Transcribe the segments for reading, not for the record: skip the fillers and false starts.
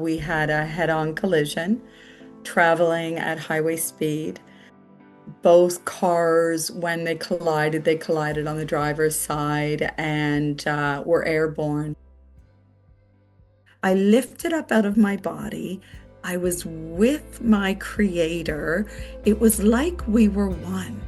we had a head-on collision traveling at highway speed. Both cars, when they collided on the driver's side and were airborne. I lifted up out of my body. I was with my creator. It was like we were one.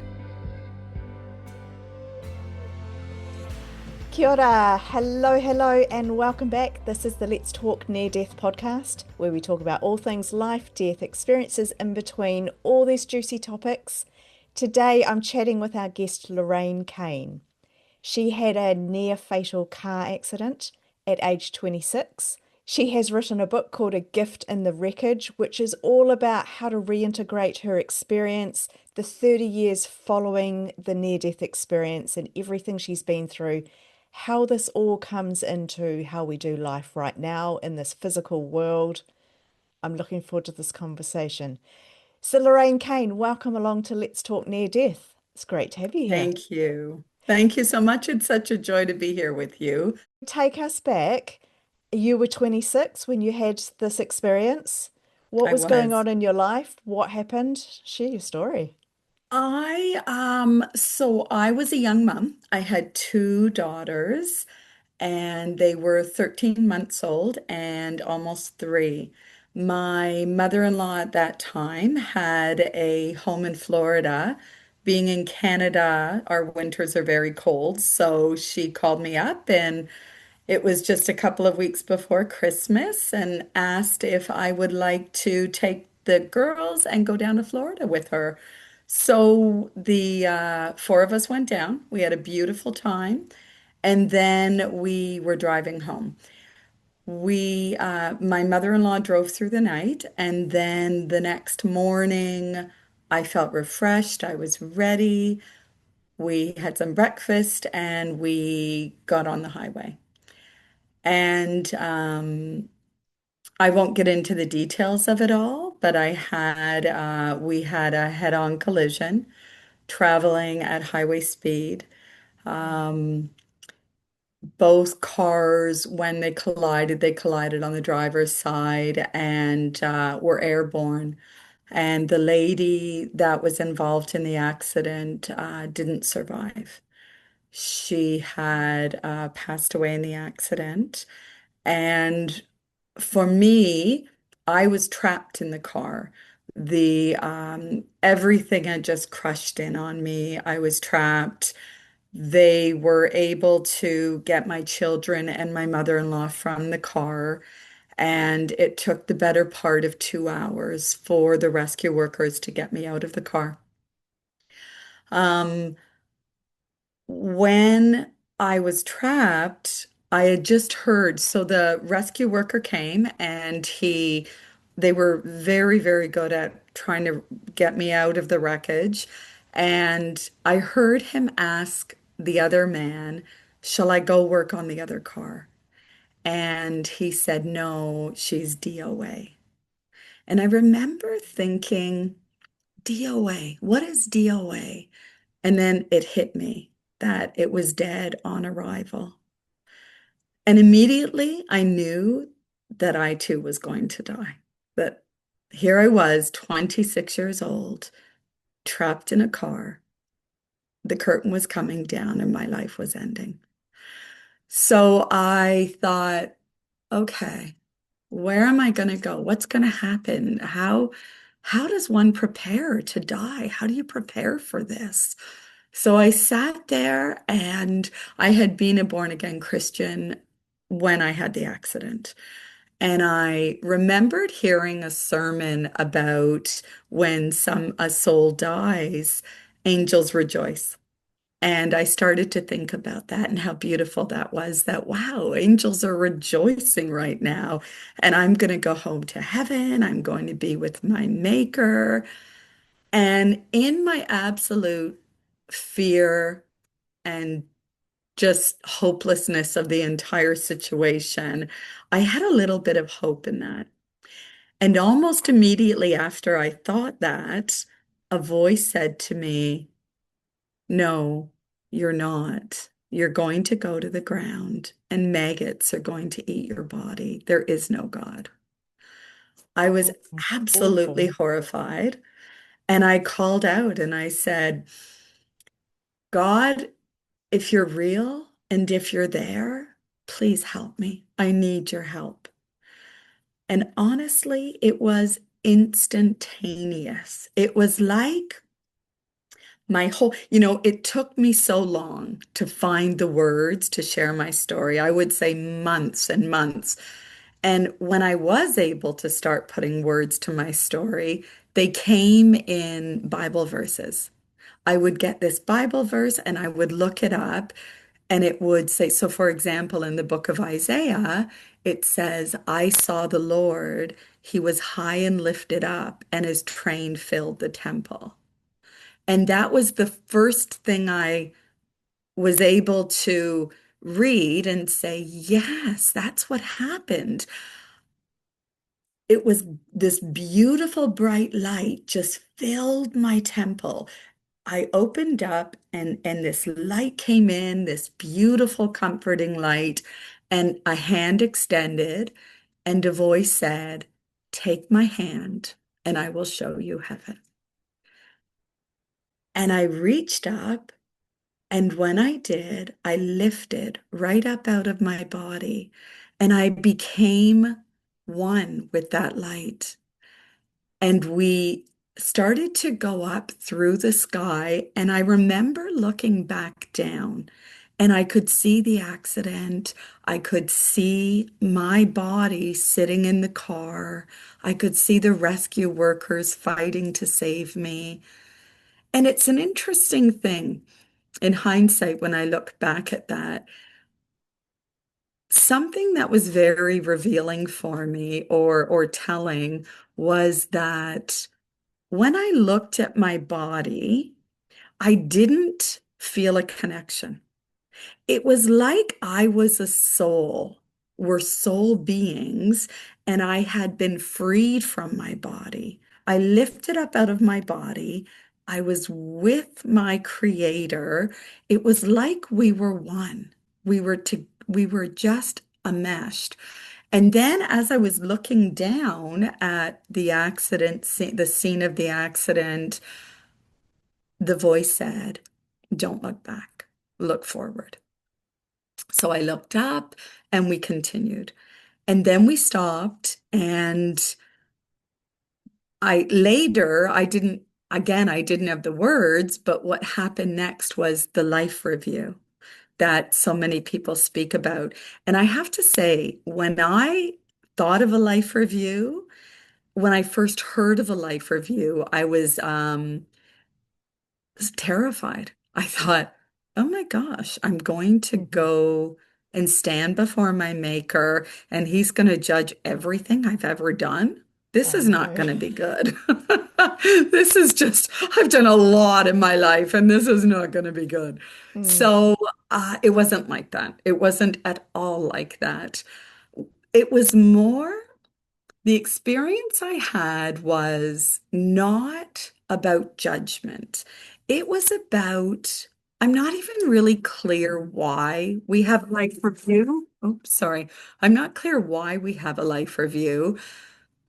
Kia ora, hello, and welcome back. This is the Let's Talk Near Death podcast, where we talk about all things life, death, experiences in between, all these juicy topics. Today I'm chatting with our guest Lorraine Kane. She had a near fatal car accident at age 26. She has written a book called A Gift in the Wreckage, which is all about how to reintegrate her experience, the 30 years following the near death experience, and everything she's been through, how this all comes into how we do life right now in this physical world. I'm looking forward to this conversation. So, Lorraine Kane, welcome along to Let's Talk Near Death. It's great to have you here. Thank you. Thank you so much. It's such a joy to be here with you. Take us back. You were 26 when you had this experience. What I was going was. on in your life? What happened? Share your story. So I was a young mom. I had two daughters, and they were 13 months old and almost three. My mother-in-law at that time had a home in Florida. Being in Canada, our winters are very cold, so she called me up, and it was just a couple of weeks before Christmas, and asked if I would like to take the girls and go down to Florida with her. So the four of us went down. We had a beautiful time. And then we were driving home. My mother-in-law drove through the night, and then the next morning, I felt refreshed. I was ready. We had some breakfast, and we got on the highway. And I won't get into the details of it all, but we had a head-on collision traveling at highway speed. Um, Both cars, when they collided on the driver's side and were airborne. And the lady that was involved in the accident didn't survive. She had passed away in the accident. And for me, I was trapped in the car. The Everything had just crushed in on me. I was trapped. They were able to get my children and my mother-in-law from the car, and it took the better part of 2 hours for the rescue workers to get me out of the car. Um, when I was trapped, I had just heard, so the rescue worker came, and they were very, very good at trying to get me out of the wreckage. And I heard him ask the other man, "Shall I go work on the other car?" And he said, "No, she's DOA." And I remember thinking, DOA, what is DOA? And then it hit me that it was dead on arrival. And immediately I knew that I too was going to die. That here I was, 26 years old, trapped in a car. The curtain was coming down and my life was ending. So I thought, okay, where am I going to go? What's going to happen? How does one prepare to die? How do you prepare for this? So I sat there, and I had been a born again Christian when I had the accident. And I remembered hearing a sermon about when a soul dies, angels rejoice. And I started to think about that and how beautiful that was, that wow, angels are rejoicing right now. And I'm going to go home to heaven. I'm going to be with my maker. And in my absolute fear and just hopelessness of the entire situation, I had a little bit of hope in that. And almost immediately after I thought that, a voice said to me, "No, you're not. You're going to go to the ground, and maggots are going to eat your body. There is no God." I was Oh, absolutely awful. horrified. And I called out and I said, God, if you're real and if you're there, please help me. I need your help. And honestly, it was instantaneous. It was like it took me so long to find the words to share my story. I would say months and months. And when I was able to start putting words to my story, they came in Bible verses. I would get this Bible verse and I would look it up and it would say, so for example, in the book of Isaiah, it says, I saw the Lord, he was high and lifted up, and his train filled the temple. And that was the first thing I was able to read and say, yes, that's what happened. It was this beautiful bright light just filled my temple. I opened up and this light came in, this beautiful comforting light, and a hand extended and a voice said, take my hand and I will show you heaven. And I reached up, and when I did, I lifted right up out of my body and I became one with that light. And we started to go up through the sky. And I remember looking back down and I could see the accident. I could see my body sitting in the car. I could see the rescue workers fighting to save me. And it's an interesting thing in hindsight when I look back at that. Something that was very revealing for me or telling was that when I looked at my body, I didn't feel a connection. It was like I was a soul, were soul beings, and I had been freed from my body. I lifted up out of my body. I was with my creator. It was like we were one. We were just enmeshed. And then as I was looking down at the accident, the scene of the accident, the voice said, don't look back, look forward. So I looked up and we continued. And then we stopped. And I didn't have the words, but what happened next was the life review that so many people speak about. And I have to say, when I thought of a life review, when I first heard of a life review, I was terrified. I thought, oh my gosh, I'm going to Mhm. go and stand before my maker, and he's going to judge everything I've ever done. This Oh is not no. going to be good. This is just, I've done a lot in my life, and this is not going to be good. Mm, So it wasn't like that. It wasn't at all like that. It was more. The experience I had was not about judgment. It was about, I'm not even really clear why we have a life review. Oh, sorry. I'm not clear why we have a life review,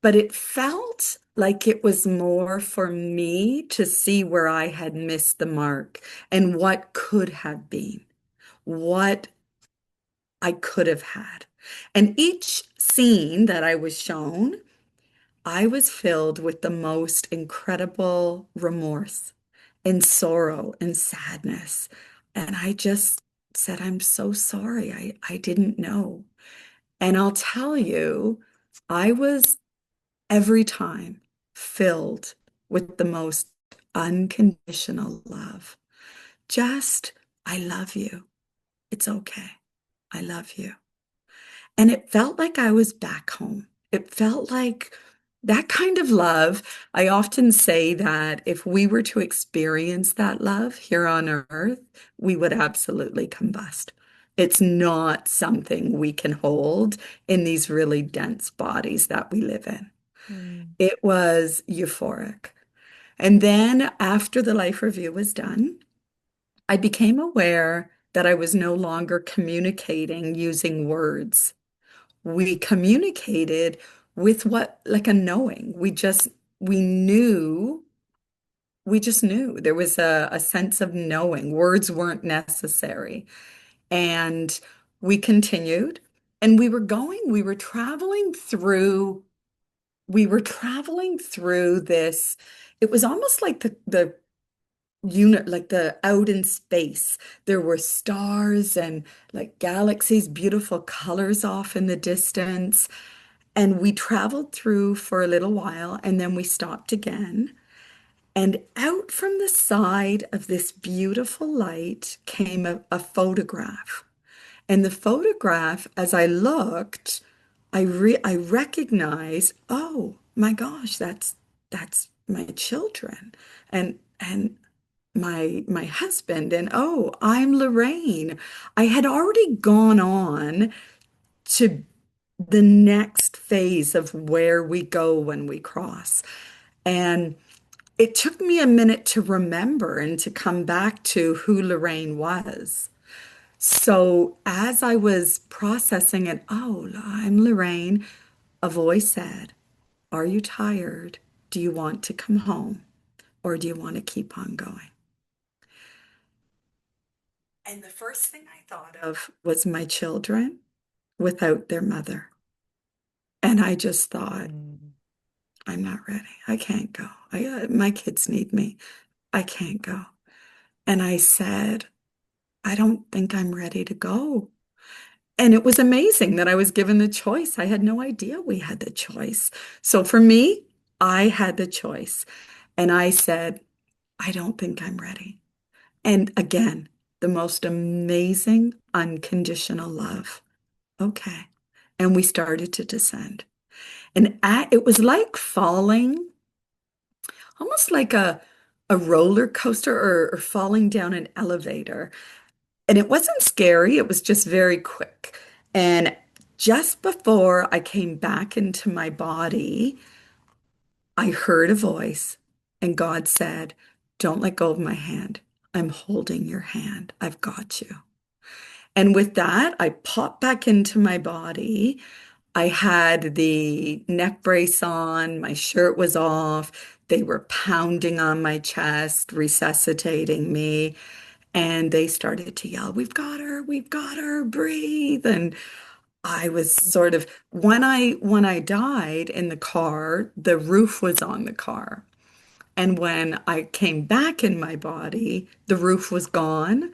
but it felt like it was more for me to see where I had missed the mark and what could have been, what I could have had. And each scene that I was shown, I was filled with the most incredible remorse and sorrow and sadness. And I just said, I'm so sorry. I didn't know. And I'll tell you, I was every time filled with the most unconditional love. Just, I love you. It's okay. I love you. And it felt like I was back home. It felt like that kind of love. I often say that if we were to experience that love here on earth, we would absolutely combust. It's not something we can hold in these really dense bodies that we live in. mm, It was euphoric. And then after the life review was done, I became aware that I was no longer communicating using words. We communicated with what, like a knowing. We knew, we just knew. There was a sense of knowing. Words weren't necessary. And we continued and we were traveling through, this. It was almost like the unit, like the out in space. There were stars and like galaxies, beautiful colors off in the distance. And we traveled through for a little while and then we stopped again. And out from the side of this beautiful light came a photograph. And the photograph, as I looked, I recognized, oh my gosh, that's my children and my husband. And oh, I'm Lorraine. I had already gone on to the next phase of where we go when we cross. And it took me a minute to remember and to come back to who Lorraine was. So as I was processing it, oh, I'm Lorraine, a voice said, are you tired? Do you want to come home? Or do you want to keep on going? And the first thing I thought of was my children without their mother. And I just thought, Mm. I'm not ready. I can't go. My kids need me. I can't go. And I said, I don't think I'm ready to go. And it was amazing that I was given the choice. I had no idea we had the choice. So for me, I had the choice. And I said, I don't think I'm ready. And again, the most amazing unconditional love. Okay. And we started to descend. It was like falling, almost like a roller coaster or falling down an elevator. And it wasn't scary, it was just very quick. And just before I came back into my body, I heard a voice, and God said, don't let go of my hand. I'm holding your hand. I've got you. And with that, I popped back into my body. I had the neck brace on, my shirt was off. They were pounding on my chest, resuscitating me. And they started to yell, we've got her, breathe. And I was sort of, when I died in the car, the roof was on the car. And when I came back in my body, the roof was gone.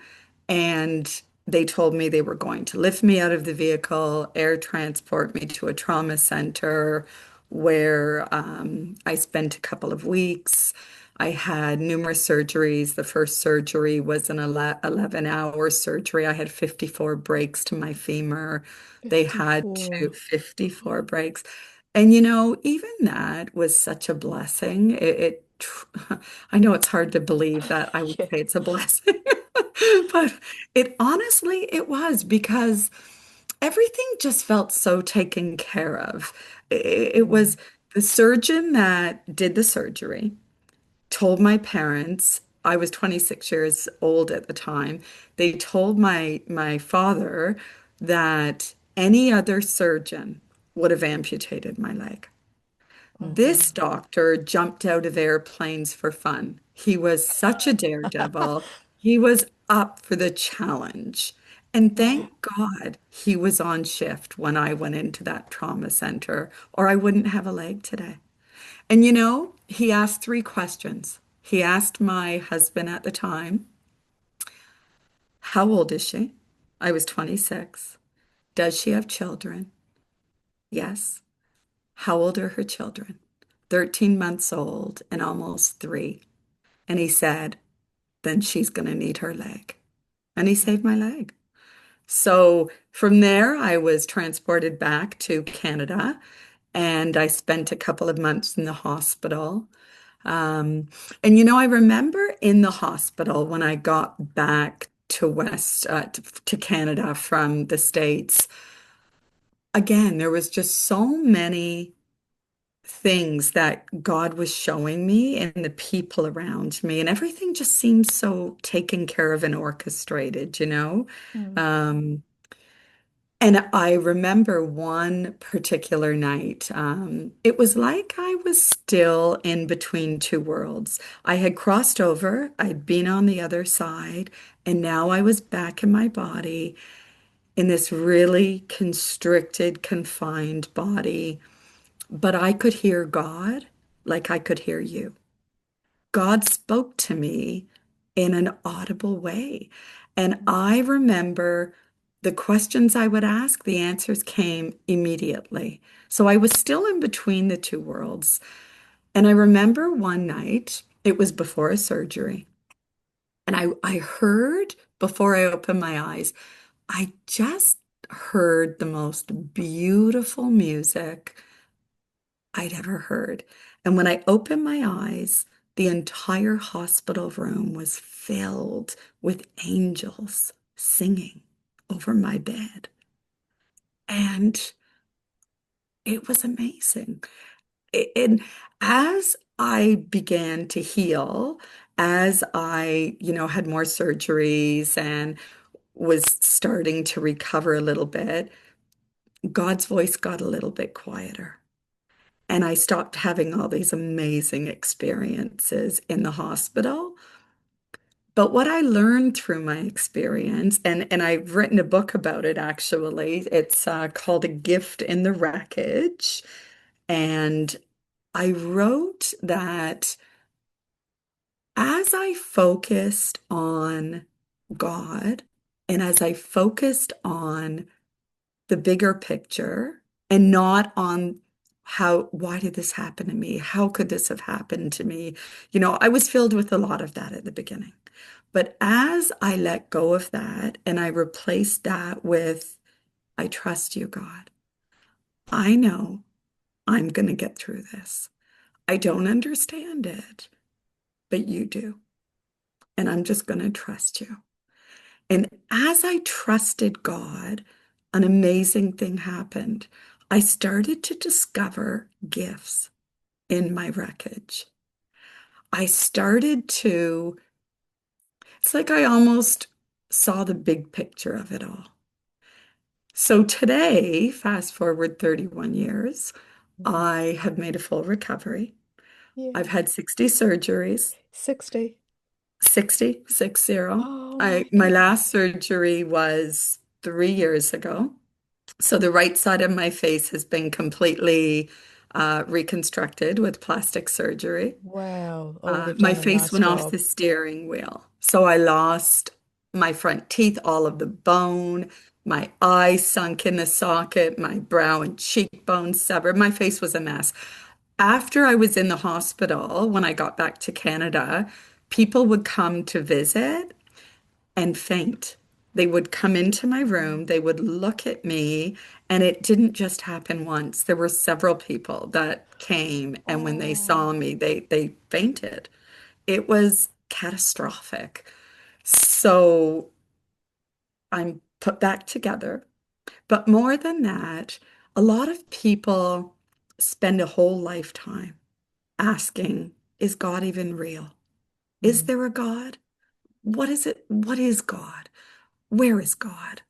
And they told me they were going to lift me out of the vehicle, air transport me to a trauma center where I spent a couple of weeks. I had numerous surgeries. The first surgery was an 11-hour surgery. I had 54 breaks to my femur. They had to 54. 54 breaks. And even that was such a blessing. I know it's hard to believe that I would Yeah. say it's a blessing, but it was because everything just felt so taken care of. It Mm. was the surgeon that did the surgery told my parents, I was 26 years old at the time. They told my father that any other surgeon would have amputated my leg. Oh. This doctor jumped out of airplanes for fun. He was such a daredevil. He was up for the challenge. And thank God he was on shift when I went into that trauma center, or I wouldn't have a leg today. And he asked three questions. He asked my husband at the time, how old is she? I was 26. Does she have children? Yes. How old are her children? 13 months old and almost 3. And he said, then she's going to need her leg. And he saved my leg. So from there, I was transported back to Canada and I spent a couple of months in the hospital. Um, and I remember in the hospital when I got back to to Canada from the States, again, there was just so many things that God was showing me and the people around me, and everything just seemed so taken care of and orchestrated. Mm. Um, And I remember one particular night, it was like I was still in between two worlds. I had crossed over, I'd been on the other side, and now I was back in my body in this really constricted, confined body. But I could hear God like I could hear you. God spoke to me in an audible way. And I remember the questions I would ask, the answers came immediately. So I was still in between the two worlds. And I remember one night, it was before a surgery, and I heard before I opened my eyes, I just heard the most beautiful music I'd ever heard. And when I opened my eyes, the entire hospital room was filled with angels singing over my bed. And it was amazing. And as I began to heal, as I, had more surgeries and was starting to recover a little bit, God's voice got a little bit quieter. And I stopped having all these amazing experiences in the hospital. But what I learned through my experience, and I've written a book about it actually, it's called A Gift in the Wreckage. And I wrote that as I focused on God and as I focused on the bigger picture and not on why did this happen to me? How could this have happened to me? I was filled with a lot of that at the beginning. But as I let go of that and I replaced that with, I trust you, God. I know I'm going to get through this. I don't understand it, but you do. And I'm just going to trust you. And as I trusted God, an amazing thing happened. I started to discover gifts in my wreckage. I started to, it's like I almost saw the big picture of it all. So today, fast forward 31 years, Mm. I have made a full recovery. I've Yeah. had 60 surgeries, 60. 60, 6-0. Oh my My goodness. last surgery was 3 years ago. So the right side of my face has been completely reconstructed with plastic surgery. Wow. Oh, they've My done a face nice went off job. the steering wheel. So I lost my front teeth, all of the bone, my eye sunk in the socket, my brow and cheekbones severed. My face was a mess. After I was in the hospital, when I got back to Canada, people would come to visit and faint. They would come into my room, Mm. they would look at me, and it didn't just happen once. There were several people that came, and when they Oh. saw me, they fainted. It was catastrophic. So I'm put back together. But more than that, a lot of people spend a whole lifetime asking, is God even real? Is Mm. there a God? What is it? What is God? Where is God?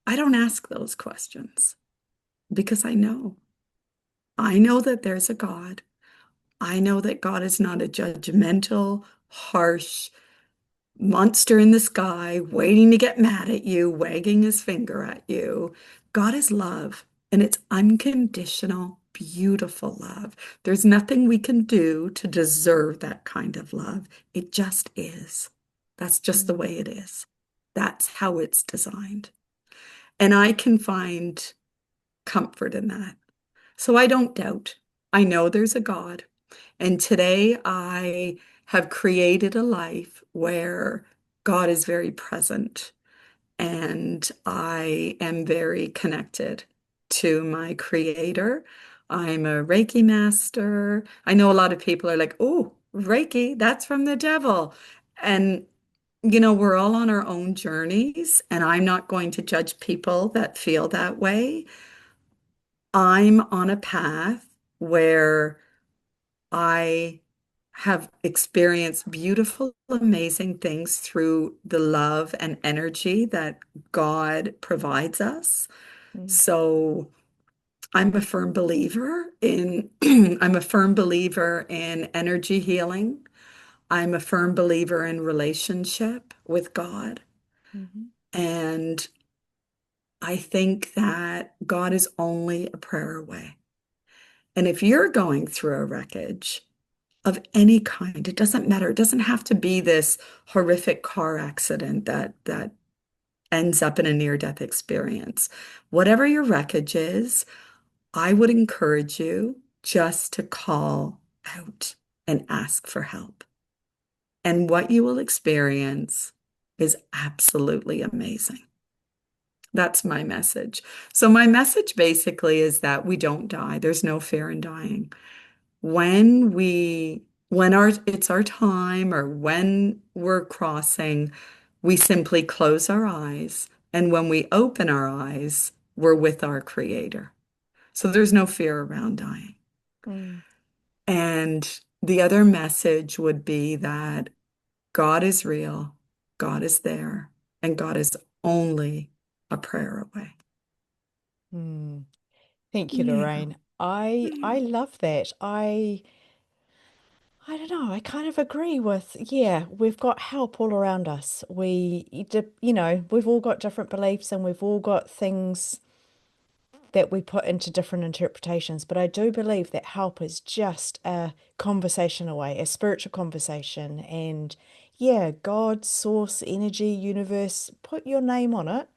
I don't ask those questions because I know. I know that there's a God. I know that God is not a judgmental, harsh monster in the sky waiting to get mad at you, wagging his finger at you. God is love, and it's unconditional, beautiful love. There's nothing we can do to deserve that kind of love. It just is. That's just the Mm. way it is. That's how it's designed. And I can find comfort in that. So I don't doubt. I know there's a God. And today I have created a life where God is very present and I am very connected to my creator. I'm a Reiki master. I know a lot of people are like, oh, Reiki, that's from the devil. And, we're all on our own journeys, and I'm not going to judge people that feel that way. I'm on a path where I have experienced beautiful, amazing things through the love and energy that God provides us. Mm, So I'm a firm believer in I'm a firm believer in energy healing. I'm a firm believer in relationship with God. mhm, And I think that God is only a prayer away. And if you're going through a wreckage of any kind, it doesn't matter. It doesn't have to be this horrific car accident that ends up in a near-death experience. Whatever your wreckage is, I would encourage you just to call out and ask for help. And what you will experience is absolutely amazing. That's my message. So my message basically is that we don't die. There's no fear in dying. When it's our time or when we're crossing, we simply close our eyes. And when we open our eyes, we're with our Creator. So there's no fear around dying. mm, And the other message would be that God is real, God is there, and God is only a prayer away. mm. Thank you, Yeah. Lorraine. I love that. I don't know. I kind of agree with, yeah, we've got help all around us. We've all got different beliefs and we've all got things that we put into different interpretations. But I do believe that help is just a conversation away, a spiritual conversation. And yeah, God, source, energy, universe, put your name on it.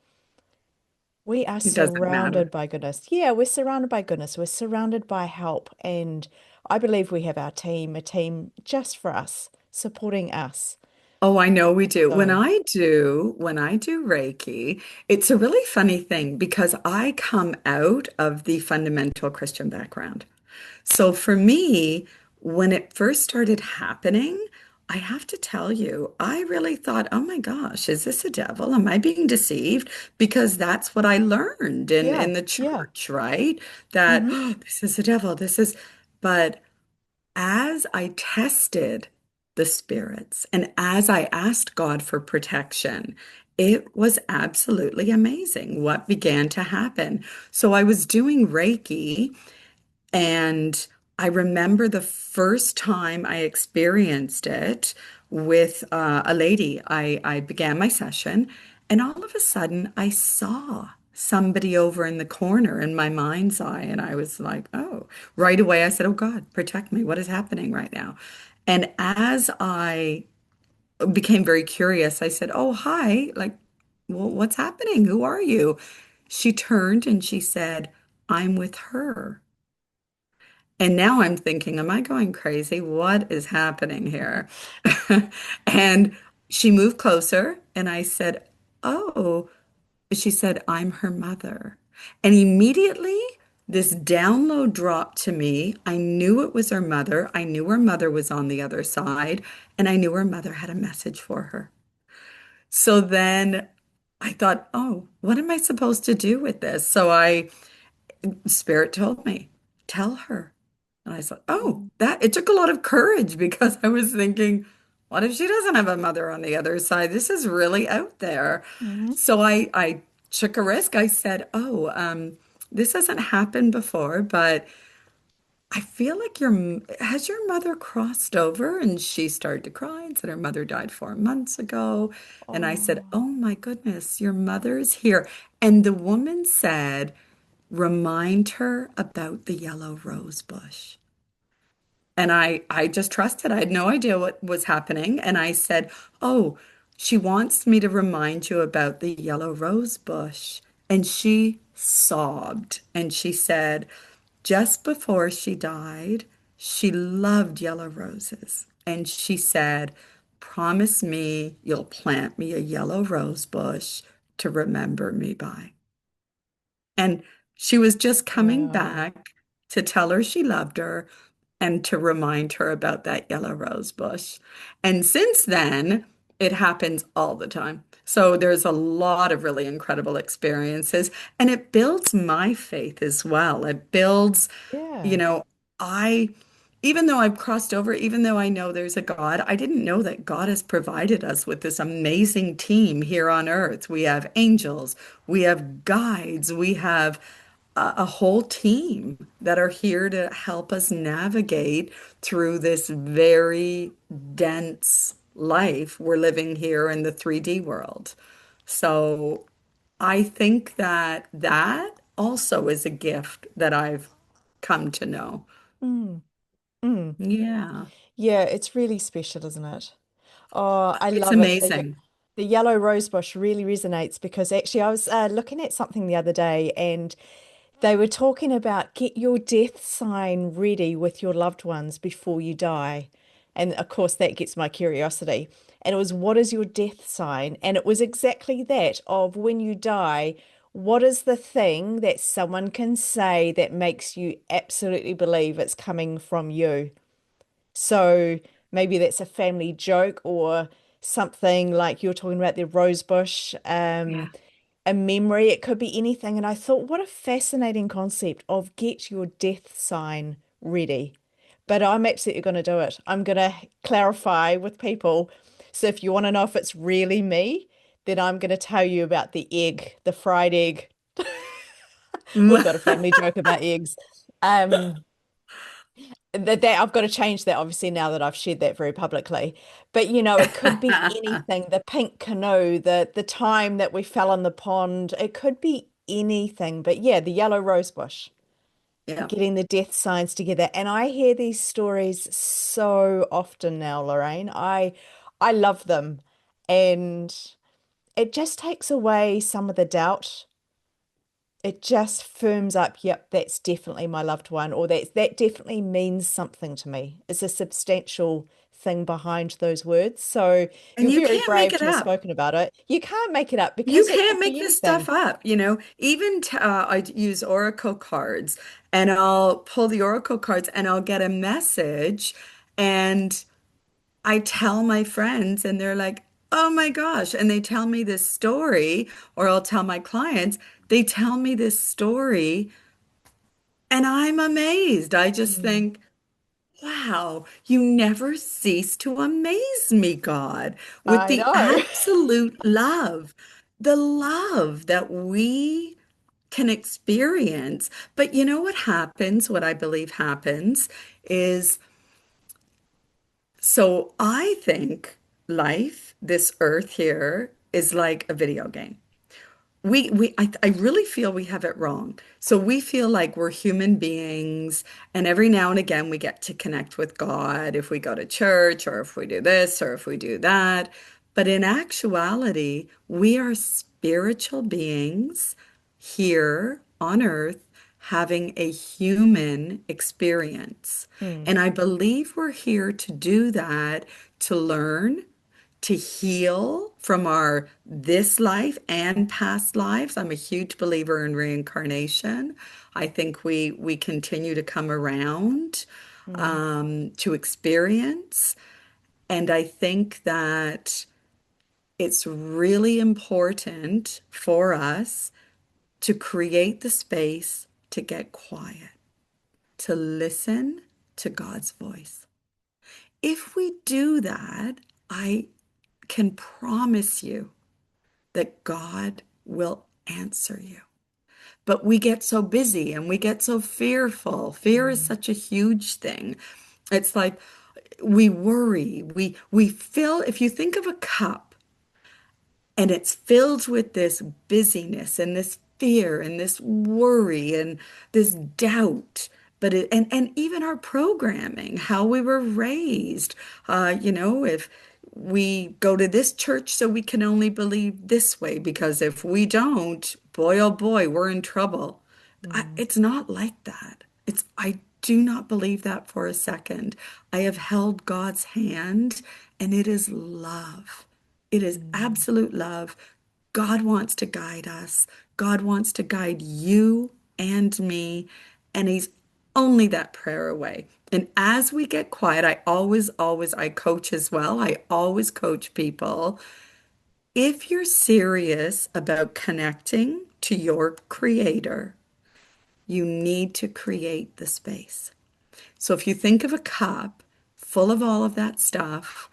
We are It doesn't surrounded matter. by goodness. Yeah, we're surrounded by goodness. We're surrounded by help. And I believe we have our team, a team just for us, supporting us. Oh, I know we do. So, When I do Reiki, it's a really funny thing because I come out of the fundamental Christian background. So for me, when it first started happening, I have to tell you, I really thought, oh my gosh, is this a devil? Am I being deceived? Because that's what I learned yeah, in the yeah. church, right? That, Mm-hmm. oh, this is a devil. But as I tested the spirits and as I asked God for protection, it was absolutely amazing what began to happen. So I was doing Reiki and I remember the first time I experienced it with a lady. I began my session, and all of a sudden, I saw somebody over in the corner in my mind's eye. And I was like, oh, right away, I said, oh God, protect me. What is happening right now? And as I became very curious, I said, oh, hi, like, well, what's happening? Who are you? She turned and she said, I'm with her. And now I'm thinking, am I going crazy? What is happening here? And she moved closer, and I said, oh, she said, I'm her mother. And immediately, this download dropped to me. I knew it was her mother. I knew her mother was on the other side, and I knew her mother had a message for her. So then I thought, oh, what am I supposed to do with this? Spirit told me, tell her. And I said, oh, that it took a lot of courage because I was thinking, what if she doesn't have a mother on the other side? This is really out there. Mm-hmm. So I took a risk. I said, oh, this hasn't happened before, but I feel like has your mother crossed over? And she started to cry and said her mother died 4 months ago. And I said, Oh, oh my goodness, your mother's here. And the woman said, remind her about the yellow rose bush. And I just trusted. I had no idea what was happening. And I said, oh, she wants me to remind you about the yellow rose bush. And she sobbed and she said, just before she died, she loved yellow roses. And she said, promise me you'll plant me a yellow rose bush to remember me by. And she was just coming wow. back to tell her she loved her and to remind her about that yellow rose bush. And since then, it happens all the time. So there's a lot of really incredible experiences, and it builds my faith as well. It builds, you Yeah. know, I even though I've crossed over, even though I know there's a God, I didn't know that God has provided us with this amazing team here on earth. We have angels, we have guides, we have a whole team that are here to help us navigate through this very dense life we're living here in the 3D world. So I think that that also is a gift that I've come to know. Mm, mm. Yeah. Yeah, it's really special, isn't it? Oh, I It's love it. amazing. The yellow rose bush really resonates because actually I was looking at something the other day and they were talking about get your death sign ready with your loved ones before you die. And of course, that gets my curiosity. And it was, what is your death sign? And it was exactly that of when you die, what is the thing that someone can say that makes you absolutely believe it's coming from you? So maybe that's a family joke or something like you're talking about the rose bush, Yeah. a memory. It could be anything. And I thought, what a fascinating concept of get your death sign ready. But I'm absolutely going to do it. I'm going to clarify with people. So if you want to know if it's really me, then I'm going to tell you about the egg, the fried egg. We've got a family joke about eggs. Um, that I've got to change that obviously now that I've shared that very publicly. But it could be anything. The pink canoe, the time that we fell in the pond. It could be anything. But yeah, the yellow rose bush, Yeah. getting the death signs together. And I hear these stories so often now, Lorraine. I love them. And it just takes away some of the doubt. It just firms up, yep, that's definitely my loved one, or that definitely means something to me. It's a substantial thing behind those words. So And you're you very can't make brave it to have up. spoken about it. You can't make it up You because it can't could make be this anything. stuff up, Even I use Oracle cards and I'll pull the Oracle cards and I'll get a message and I tell my friends and they're like, "Oh my gosh." And they tell me this story or I'll tell my clients, they tell me this story and I'm amazed. I just Mm, think, wow, you never cease to amaze me, God, with I the know. absolute love, the love that we can experience. But you know what happens, what I believe happens is so I think life, this earth here, is like a video game. I really feel we have it wrong. So we feel like we're human beings, and every now and again we get to connect with God if we go to church or if we do this or if we do that. But in actuality, we are spiritual beings here on earth having a human experience. Mm, And I believe we're here to do that, to learn, to heal from our this life and past lives. I'm a huge believer in reincarnation. I think we continue to come around mm, to experience, and I think that it's really important for us to create the space to get quiet, to listen to God's voice. If we do that, I can promise you that God will answer you. But we get so busy and we get so fearful. Fear is mm, such a huge thing. It's like we worry. We fill, if you think of a cup and it's filled with this busyness and this fear and this worry and this doubt. But and even our programming, how we were raised, if we go to this church so we can only believe this way, because if we don't, boy, oh boy, we're in trouble. mm, It's not like that. I do not believe that for a second. I have held God's hand and it is love. It is mm, absolute love. God wants to guide us. God wants to guide you and me, and He's only that prayer away. And as we get quiet, I coach as well. I always coach people. If you're serious about connecting to your creator, you need to create the space. So if you think of a cup full of all of that stuff,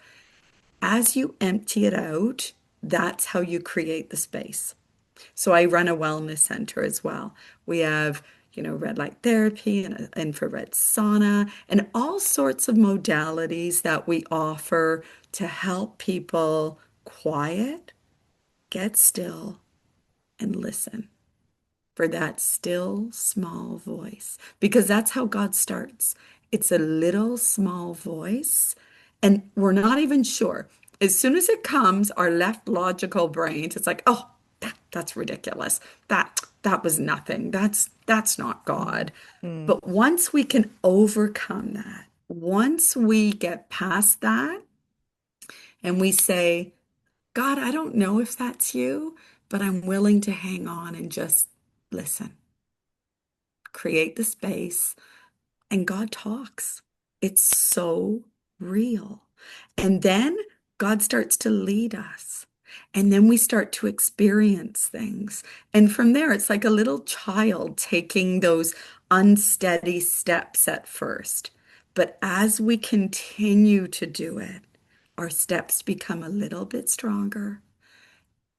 as you empty it out, that's how you create the space. So I run a wellness center as well. We have, red light therapy and infrared sauna and all sorts of modalities that we offer to help people quiet, get still, and listen for that still small voice. Because that's how God starts. It's a little small voice, and we're not even sure. As soon as it comes, our left logical brains, it's like, oh, that's ridiculous. That was nothing. That's not God. Mm, But once we can overcome that, once we get past that and we say, God, I don't know if that's you, but I'm willing to hang on and just listen, create the space, and God talks. It's so real. And then God starts to lead us. And then we start to experience things. And from there, it's like a little child taking those unsteady steps at first. But as we continue to do it, our steps become a little bit stronger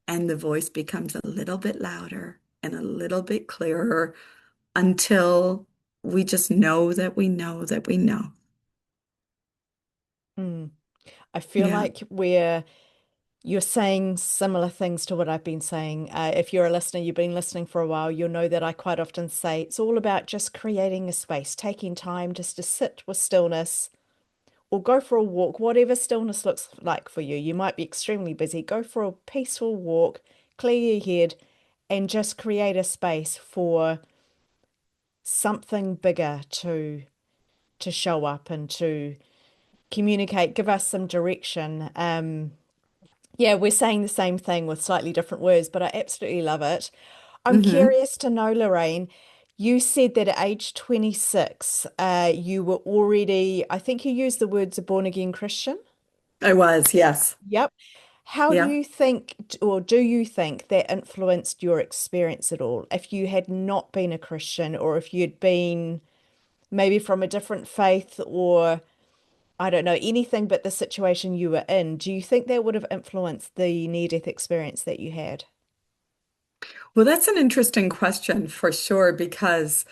and the voice becomes a little bit louder and a little bit clearer until we just know that we know that we know. mm. I feel Yeah. like you're saying similar things to what I've been saying. If you're a listener, you've been listening for a while, you'll know that I quite often say it's all about just creating a space, taking time just to sit with stillness or go for a walk, whatever stillness looks like for you. You might be extremely busy. Go for a peaceful walk, clear your head, and just create a space for something bigger to show up and to communicate, give us some direction. Yeah, we're saying the same thing with slightly different words, but I absolutely love it. I'm Hmm. curious to know, Lorraine, you said that at age 26, you were already, I think you used the words a born again Christian. I was, yes. Yep. How do Yeah. you think, or do you think that influenced your experience at all? If you had not been a Christian, or if you'd been maybe from a different faith, or I don't know, anything but the situation you were in, do you think that would have influenced the near-death experience that you had? Well, that's an interesting question for sure, because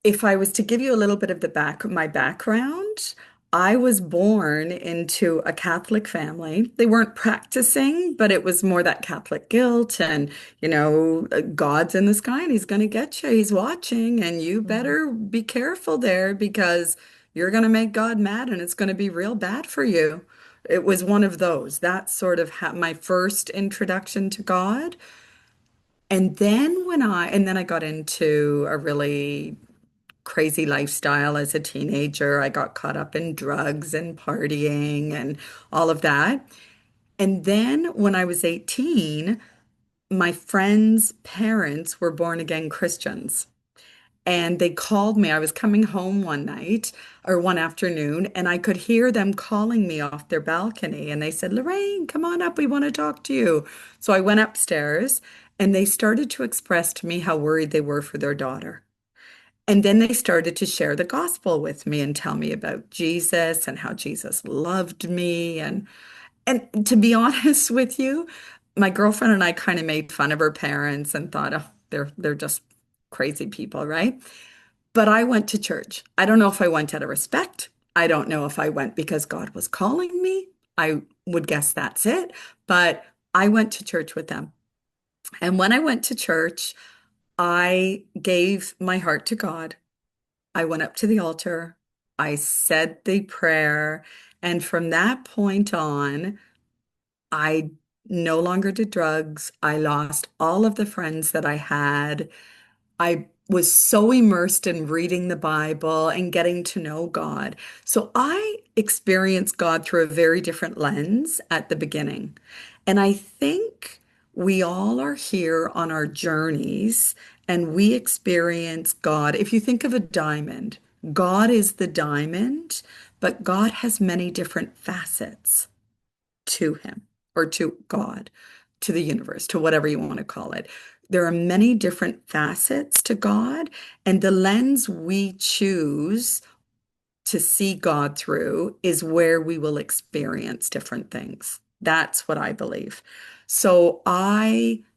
if I was to give you a little bit of my background, I was born into a Catholic family. They weren't practicing, but it was more that Catholic guilt and, God's in the sky and he's going to get you. He's watching and you Mm, better be careful there because you're going to make God mad and it's going to be real bad for you. It was one of those. That's sort of my first introduction to God. And then I got into a really crazy lifestyle as a teenager. I got caught up in drugs and partying and all of that. And then when I was 18, my friends' parents were born again Christians. And they called me. I was coming home one night or one afternoon, and I could hear them calling me off their balcony. And they said, Lorraine, come on up. We want to talk to you. So I went upstairs, and they started to express to me how worried they were for their daughter. And then they started to share the gospel with me and tell me about Jesus and how Jesus loved me. And to be honest with you, my girlfriend and I kind of made fun of her parents and thought, oh, they're just crazy people, right? But I went to church. I don't know if I went out of respect. I don't know if I went because God was calling me. I would guess that's it. But I went to church with them. And when I went to church, I gave my heart to God. I went up to the altar. I said the prayer. And from that point on, I no longer did drugs. I lost all of the friends that I had. I was so immersed in reading the Bible and getting to know God. So I experienced God through a very different lens at the beginning. And I think we all are here on our journeys and we experience God. If you think of a diamond, God is the diamond, but God has many different facets to him or to God, to the universe, to whatever you want to call it. There are many different facets to God, and the lens we choose to see God through is where we will experience different things. That's what I believe. So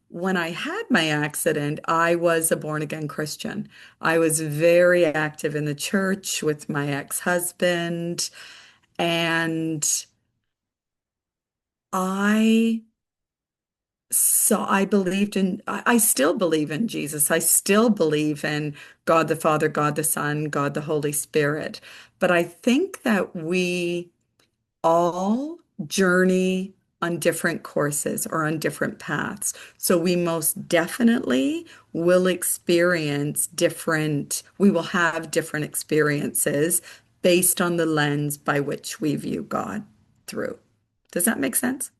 when I had my accident, I was a born again Christian. I was very active in the church with my ex-husband, and I I believed I still believe in Jesus. I still believe in God the Father, God the Son, God the Holy Spirit. But I think that we all journey on different courses or on different paths. So we most definitely will experience we will have different experiences based on the lens by which we view God through. Does that make sense?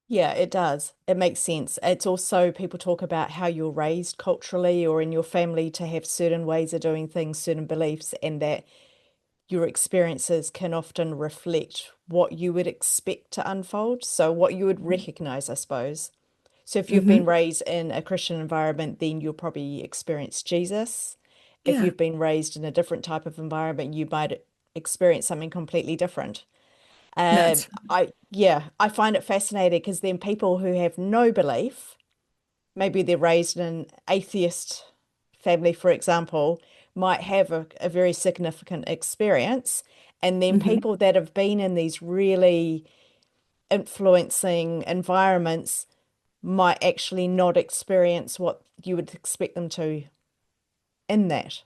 Yeah, it does. It makes sense. It's also people talk about how you're raised culturally or in your family to have certain ways of doing things, certain beliefs, and that your experiences can often reflect what you would expect to unfold. So, what you would recognize, I suppose. So, if you've been Hmm. raised in a Christian environment, then you'll probably experience Jesus. If Yeah, you've been raised in a different type of environment, you might experience something completely different. that's I find it fascinating because then people who have no belief, maybe they're raised in an atheist family, for example, might have a very significant experience. And then hmm. people that have been in these really influencing environments might actually not experience what you would expect them to in that.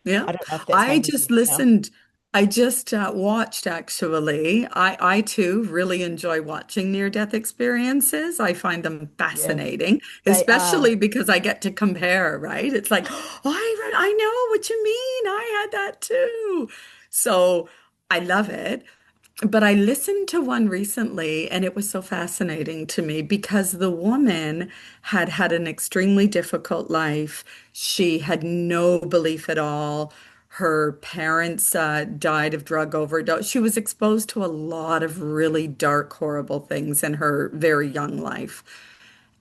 Yeah, I don't know if that's I making just sense now. listened. I just watched actually. I too really enjoy watching near-death experiences. I find them Yeah, fascinating, they are. especially because I get to compare, right? It's like, oh, I know what you mean. I had that too. So I love it. But I listened to one recently and it was so fascinating to me because the woman had had an extremely difficult life. She had no belief at all. Her parents died of drug overdose. She was exposed to a lot of really dark, horrible things in her very young life.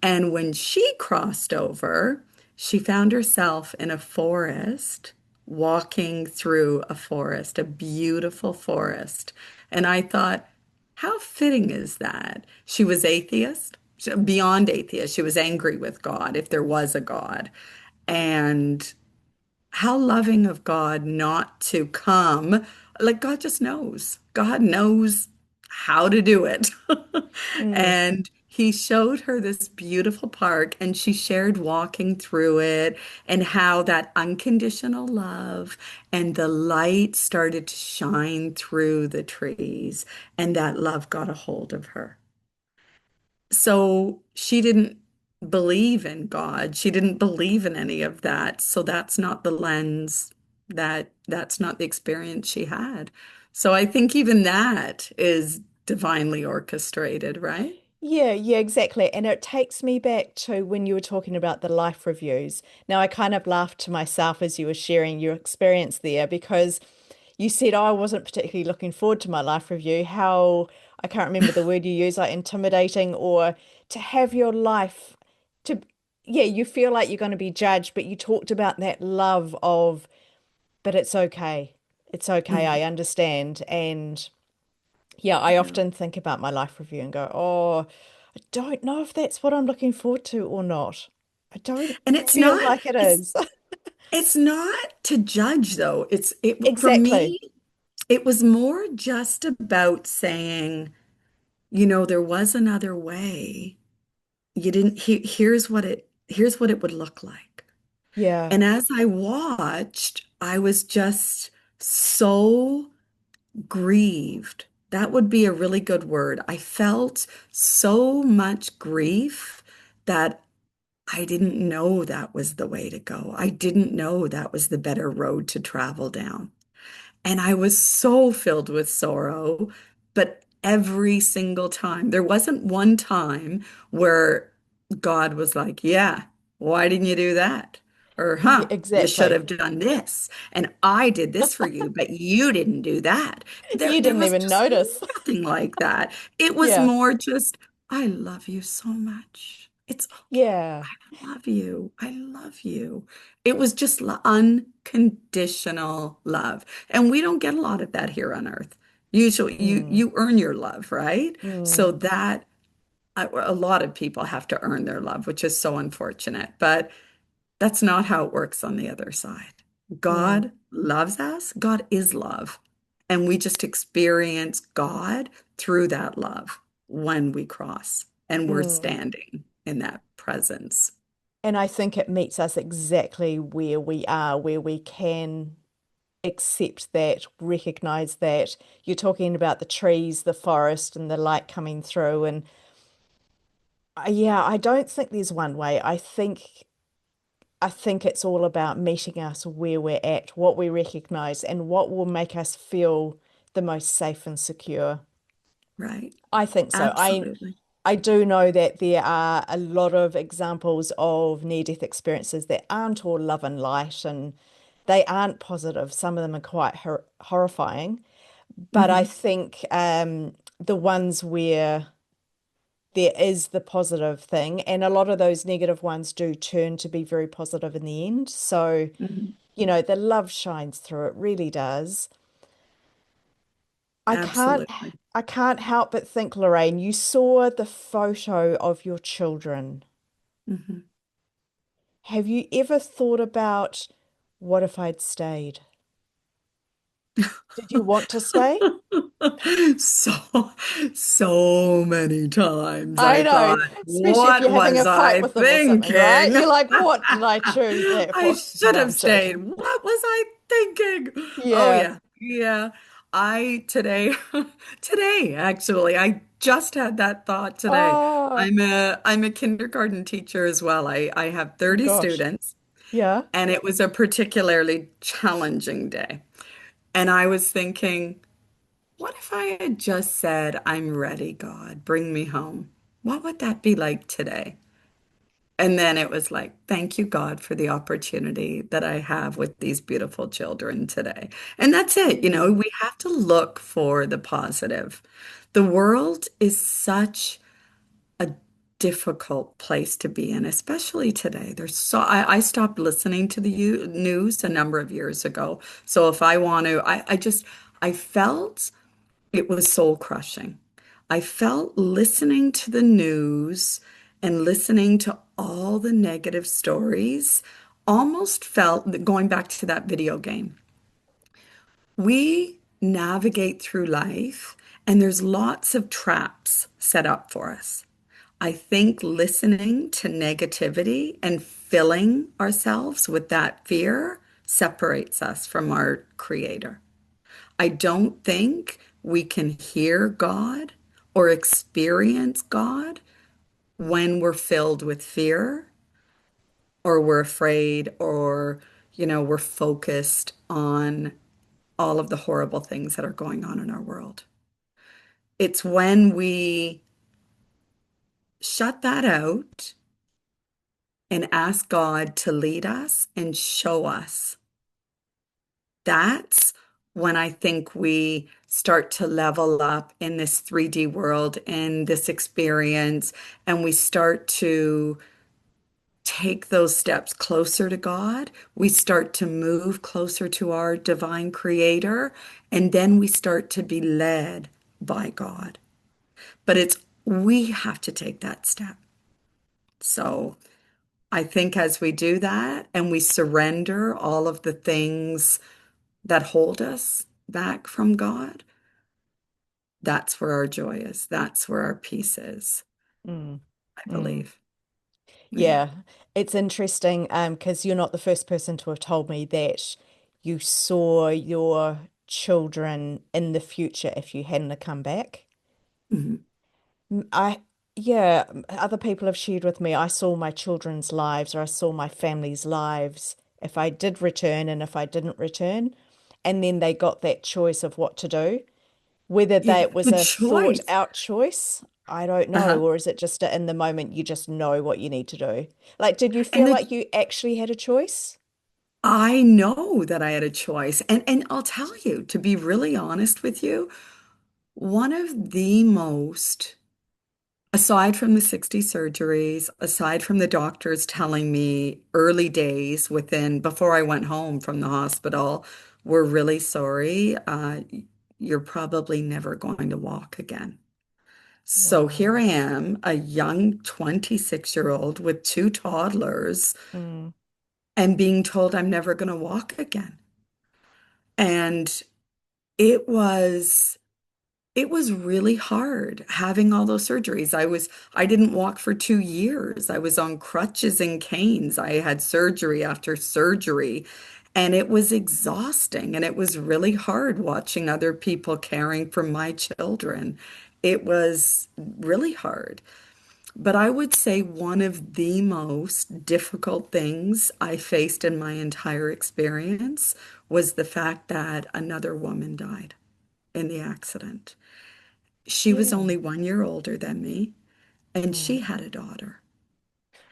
And when she crossed over, she found herself in a forest, walking through a forest, a beautiful forest. And I thought, how fitting is that? She was atheist, beyond atheist. She was angry with God, if there was a God. And how loving of God not to come. Like God just knows. God knows how to do it. Mm. And he showed her this beautiful park and she shared walking through it and how that unconditional love and the light started to shine through the trees and that love got a hold of her. So she didn't believe in God. She didn't believe in any of that. So that's not the lens that's not the experience she had. So I think even that is divinely orchestrated, right? Yeah, exactly. And it takes me back to when you were talking about the life reviews. Now, I kind of laughed to myself as you were sharing your experience there because you said, oh, I wasn't particularly looking forward to my life review. How, I can't remember the word you use, like intimidating or to have your life to, yeah, you feel like you're going to be judged, but you talked about that love of, but it's okay. It's okay. I Mhm. understand. And yeah, I Yeah. often think about my life review and go, oh, I don't know if that's what I'm looking forward to or not. I don't And feel like it is. it's not to judge though. It for Exactly. me, it was more just about saying, there was another way. You didn't here's what it would look like. Yeah. And as I watched, I was just so grieved. That would be a really good word. I felt so much grief that I didn't know that was the way to go. I didn't know that was the better road to travel down. And I was so filled with sorrow, but every single time, there wasn't one time where God was like, yeah, why didn't you do that? Or, Yeah, you should exactly. have done this. And I did this for you, but you didn't do that. You There didn't was even just notice. nothing like that. It was Yeah. more just, I love you so much. It's okay. Yeah. I love you. I love you. It was just unconditional love. And we don't get a lot of that here on earth. Usually Mm, you earn your love, right? mm, So that a lot of people have to earn their love, which is so unfortunate. But that's not how it works on the other side. mm, God loves us. God is love. And we just experience God through that love when we cross and we're mm. standing in that presence. And I think it meets us exactly where we are, where we can accept that, recognize that. You're talking about the trees, the forest, and the light coming through. And yeah, I don't think there's one way. I think it's all about meeting us where we're at, what we recognize, and what will make us feel the most safe and secure. Right. I think so. Absolutely. I do know that there are a lot of examples of near-death experiences that aren't all love and light and they aren't positive. Some of them are quite horrifying. But I Hmm. think the ones where there is the positive thing, and a lot of those negative ones do turn to be very positive in the end. So, Hmm. the love shines through. It really does. I can't Absolutely. I can't help but think, Lorraine, you saw the photo of your children. Hmm. Have you ever thought about what if I'd stayed? Did you want to stay? So, so many times I I know, thought, especially if what you're having a was fight I with them or something, right? thinking? You're like, what did I choose that I for? should No, have I'm stayed. joking. What was I thinking? Oh Yeah. yeah. Yeah. I today today actually I just had that thought today. Oh, I'm a kindergarten teacher as well. I have 30 gosh. students Yeah. and it was a particularly challenging day. And I was thinking, what if I had just said, I'm ready, God, bring me home? What would that be like today? And then it was like, thank you, God, for the opportunity that I have with these beautiful children today. And that's it. Mm, We have to look for the positive. The world is such a difficult place to be in, especially today. I stopped listening to the news a number of years ago. So if I want to, I felt it was soul crushing. I felt listening to the news and listening to all the negative stories almost felt that going back to that video game. We navigate through life and there's lots of traps set up for us. I think listening to negativity and filling ourselves with that fear separates us from our creator. I don't think we can hear God or experience God when we're filled with fear or we're afraid or, we're focused on all of the horrible things that are going on in our world. It's when we shut that out and ask God to lead us and show us. That's when I think we start to level up in this 3D world, in this experience, and we start to take those steps closer to God. We start to move closer to our divine creator, and then we start to be led by God. But we have to take that step. So I think as we do that and we surrender all of the things that hold us back from God, that's where our joy is. That's where our peace is, mm, I mm. believe. Yeah. Yeah. It's interesting because you're not the first person to have told me that you saw your children in the future if you hadn't have come back. Mhm. I, yeah, other people have shared with me, I saw my children's lives or I saw my family's lives if I did return and if I didn't return. And then they got that choice of what to do. Whether Yeah, that was the a thought choice. out choice, I don't know. Uh-huh. Or is it just in the moment you just know what you need to do? Like, did you And feel like you actually had a choice? I know that I had a choice. And I'll tell you, to be really honest with you, one of the most Aside from the 60 surgeries, aside from the doctors telling me early days before I went home from the hospital, we're really sorry. You're probably never going to walk again. So here Wow. I am, a young 26-year-old with two toddlers, Mm, and being told I'm never going to walk again. And it was it was really hard having all those surgeries. I didn't walk for 2 years. I was on crutches and canes. I had surgery after surgery, and it was exhausting. And it was really hard watching other people caring for my children. It was really hard. But I would say one of the most difficult things I faced in my entire experience was the fact that another woman died in the accident. She was yeah. only 1 year older than me, and she Mm. had a daughter.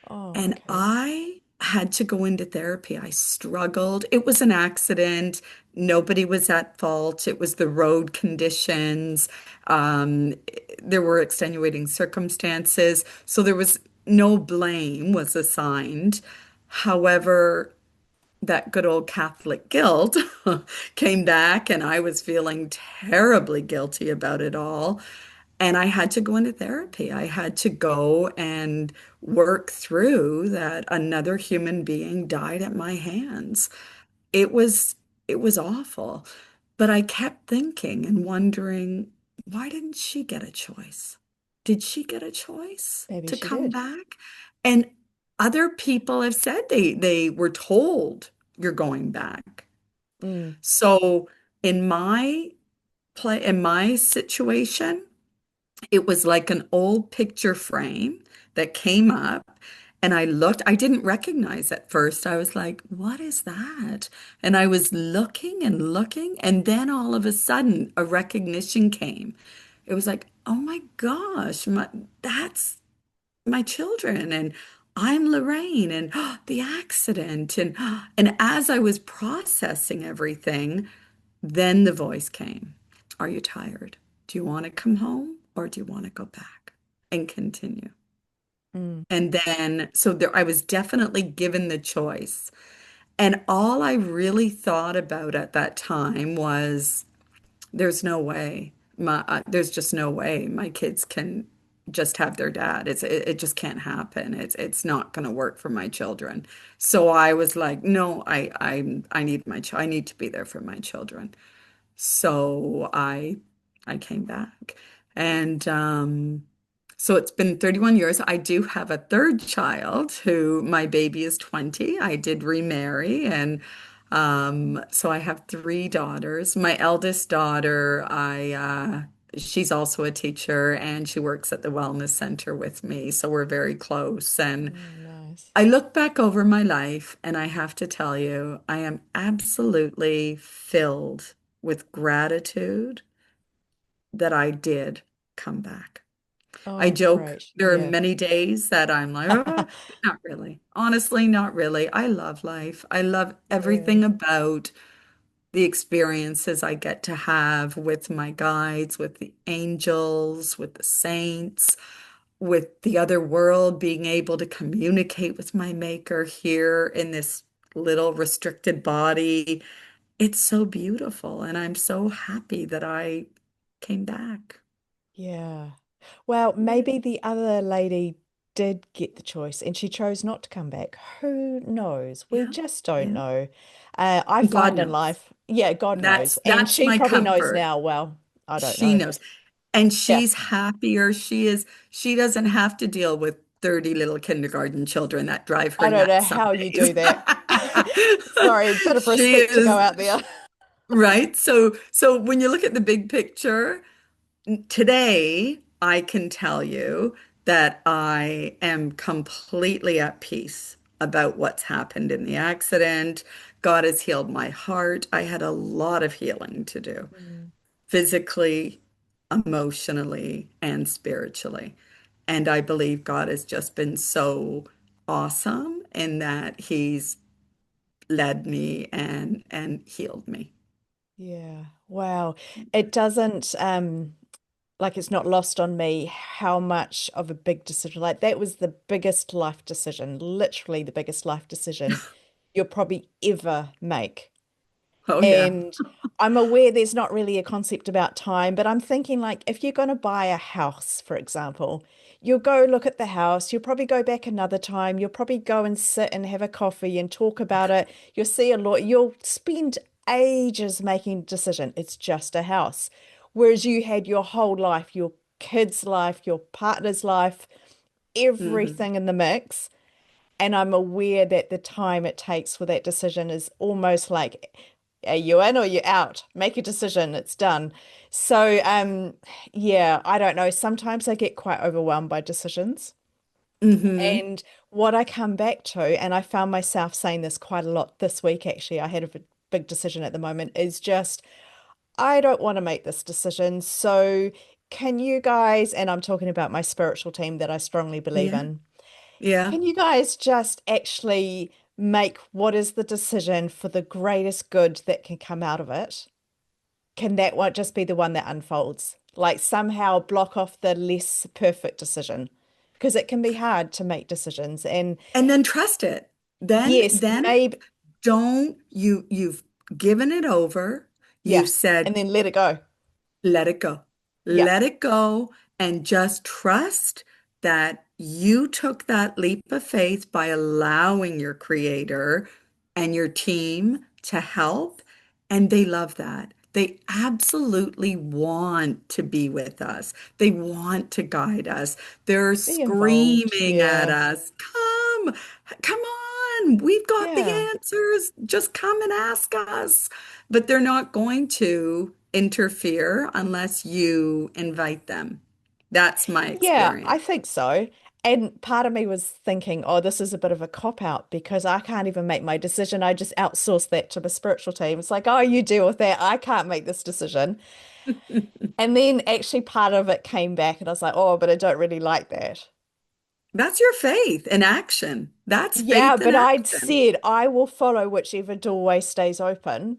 Oh, And okay. I had to go into therapy. I struggled. It was an accident. Nobody was at fault. It was the road conditions. Um, there were extenuating circumstances. So there was no blame was assigned. However, that good old Catholic guilt came back, and I was feeling terribly guilty about it all. And I had to go into therapy. I had to go and work through that another human being died at my hands. It was it was awful. But I kept thinking and wondering, why didn't she get a choice? Did she get a choice Maybe to she come did. back? And other people have said they were told you're going back. Mm. So in my situation, it was like an old picture frame that came up, and I didn't recognize at first. I was like, what is that? And I was looking and looking, and then all of a sudden a recognition came. It was like, oh my gosh, that's my children, and I'm Lorraine, and the accident. And as I was processing everything, then the voice came. Are you tired? Do you want to come home, or do you want to go back and continue? Mm. And then, so there, I was definitely given the choice. And all I really thought about at that time was, there's no way. There's just no way my kids can just have their dad. It just can't happen. It's not going to work for my children. So I was like, no, I need I need to be there for my children. So I came back. And so it's been 31 years. I do have a third child who my baby is 20. I did remarry, and so I have three daughters. My eldest daughter, she's also a teacher, and she works at the wellness center with me. So we're very close. And Oh, nice. I look back over my life, and I have to tell you, I am absolutely filled with gratitude that I did come back. I Oh, joke great. there are Yeah. many days that I'm like, oh, but not really. Honestly, not really. I love life. I love Yeah. everything about the experiences I get to have with my guides, with the angels, with the saints, with the other world, being able to communicate with my maker here in this little restricted body. It's so beautiful, and I'm so happy that I came back. Yeah. Well, Yeah. maybe the other lady did get the choice and she chose not to come back. Who knows? We Yeah. just don't Yeah. know. I God find in knows. life, yeah, God knows. And That's she my probably knows comfort. now. Well, I don't She know. knows. And Yeah. she's happier. She doesn't have to deal with 30 little kindergarten children that drive her I don't know nuts some how you days. do that. Sorry, bit of She respect to go is out there. right. So when you look at the big picture, today I can tell you that I am completely at peace about what's happened in the accident. God has healed my heart. I had a lot of healing to do, Mm. physically, emotionally, and spiritually. And I believe God has just been so awesome in that He's led me and healed me. Yeah. Wow. It doesn't. like it's not lost on me how much of a big decision, like that was the biggest life decision, literally the biggest life decision you'll probably ever make. Oh, yeah. And I'm aware there's not really a concept about time, but I'm thinking like if you're going to buy a house, for example, you'll go look at the house, you'll probably go back another time, you'll probably go and sit and have a coffee and talk about it. You'll see a lot, you'll spend ages making a decision. It's just a house. Whereas you had your whole life, your kid's life, your partner's life, Hmm. everything in the mix. And I'm aware that the time it takes for that decision is almost like, are you in or you out? Make a decision, it's done. So, yeah, I don't know. Sometimes I get quite overwhelmed by decisions. Hmm. And what I come back to, and I found myself saying this quite a lot this week, actually, I had a big decision at the moment, is just, I don't want to make this decision. So, can you guys, and I'm talking about my spiritual team that I strongly believe Yeah. in, Yeah. can you guys just actually make what is the decision for the greatest good that can come out of it? Can that one just be the one that unfolds? Like somehow block off the less perfect decision because it can be hard to make decisions. And And then trust it. yes, Then maybe, don't you've given it over. yeah, You've said and then let it go. let it go. Yeah, Let it go and just trust that you took that leap of faith by allowing your creator and your team to help. And they love that. They absolutely want to be with us. They want to guide us. They're be involved. screaming at Yeah, us, come on, we've got the yeah. answers. Just come and ask us. But they're not going to interfere unless you invite them. That's my Yeah, experience. I think so. And part of me was thinking, oh, this is a bit of a cop out because I can't even make my decision. I just outsource that to the spiritual team. It's like, oh, you deal with that. I can't make this decision. And then actually part of it came back and I was like, oh, but I don't really like that. That's your faith in action. That's Yeah, faith in but I'd action. said I will follow whichever doorway stays open.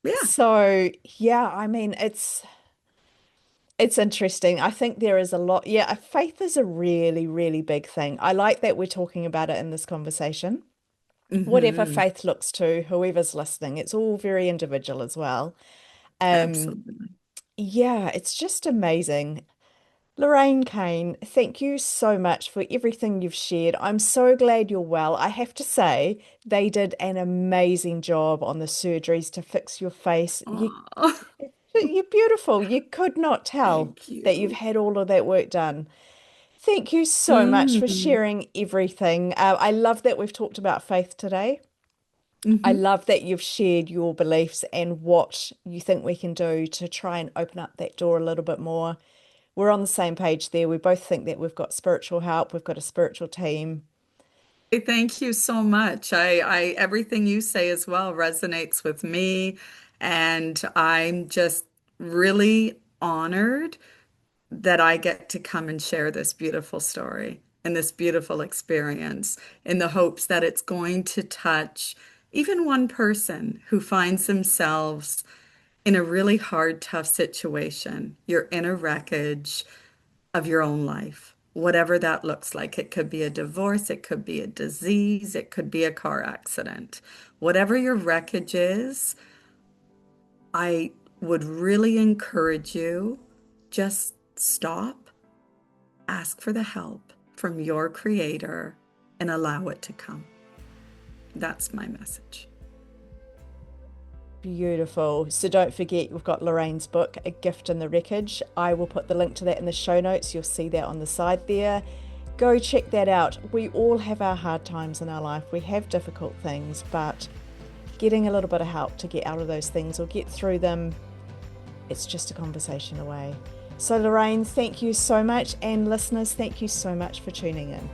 Yeah. So yeah, I mean it's interesting. I think there is a lot. Yeah, faith is a really, really big thing. I like that we're talking about it in this conversation. Whatever Hmm. faith looks to, whoever's listening, it's all very individual as well. Um, Absolutely. yeah, it's just amazing. Lorraine Kane, thank you so much for everything you've shared. I'm so glad you're well. I have to say, they did an amazing job on the surgeries to fix your face. Oh, You're beautiful. You could not tell thank that you've you. had all of that work done. Thank you so much for Hmm. sharing everything. I love that we've talked about faith today. I Hmm. love that you've shared your beliefs and what you think we can do to try and open up that door a little bit more. We're on the same page there. We both think that we've got spiritual help, we've got a spiritual team. Thank you so much. Everything you say as well resonates with me, and I'm just really honored that I get to come and share this beautiful story and this beautiful experience in the hopes that it's going to touch even one person who finds themselves in a really hard, tough situation. You're in a wreckage of your own life, whatever that looks like. It could be a divorce, it could be a disease, it could be a car accident. Whatever your wreckage is, I would really encourage you just stop, ask for the help from your creator, and allow it to come. That's my message. Beautiful. So don't forget, we've got Lorraine's book, A Gift in the Wreckage. I will put the link to that in the show notes. You'll see that on the side there. Go check that out. We all have our hard times in our life. We have difficult things, but getting a little bit of help to get out of those things or get through them, it's just a conversation away. So, Lorraine, thank you so much. And listeners, thank you so much for tuning in.